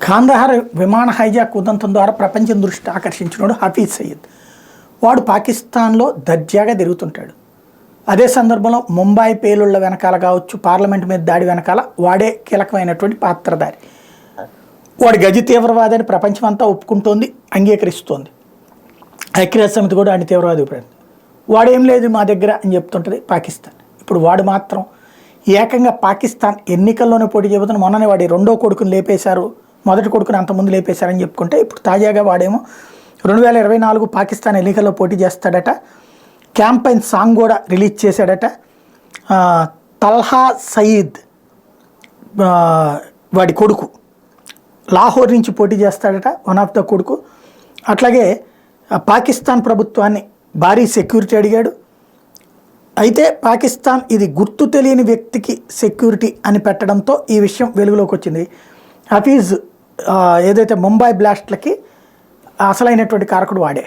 కాందహార్ విమాన హైజాక్ ఉదంతం ద్వారా ప్రపంచం దృష్టి ఆకర్షించినాడు హఫీజ్ సయీద్. వాడు పాకిస్తాన్లో దర్జాగా తిరుగుతుంటాడు. అదే సందర్భంలో ముంబై పేలుళ్ల వెనకాల కావచ్చు, పార్లమెంట్ మీద దాడి వెనకాల వాడే కీలకమైనటువంటి పాత్రధారి. వాడు గజ తీవ్రవాదని ప్రపంచమంతా ఒప్పుకుంటోంది, అంగీకరిస్తోంది. ఐక్యరాజ్య సమితి కూడా ఆయన తీవ్రవాది ఉపయోగింది. వాడేం లేదు మా దగ్గర అని చెప్తుంటుంది పాకిస్తాన్. ఇప్పుడు వాడు మాత్రం ఏకంగా పాకిస్తాన్ ఎన్నికల్లోనే పోటీ చేయబోతున్న. మొన్ననే వాడి రెండో కొడుకుని లేపేశారు, మొదటి కొడుకుని అంతకుముందు లేపేశారని చెప్పుకుంటే, ఇప్పుడు తాజాగా వాడేమో 2024 పాకిస్తాన్ ఎన్నికల్లో పోటీ చేస్తాడట. క్యాంపెయిన్ సాంగ్ కూడా రిలీజ్ చేశాడట. తల్హా సయీద్ వాడి కొడుకు లాహోర్ నుంచి పోటీ చేస్తాడట, వన్ ఆఫ్ ద కొడుకు. అట్లాగే పాకిస్తాన్ ప్రభుత్వాన్ని భారీ సెక్యూరిటీ అడిగాడు. అయితే పాకిస్తాన్ ఇది గుర్తు తెలియని వ్యక్తికి సెక్యూరిటీ అని పెట్టడంతో ఈ విషయం వెలుగులోకి వచ్చింది. హఫీజ్ ఏదైతే ముంబై బ్లాస్ట్లకి అసలైనటువంటి కారకుడు వాడే.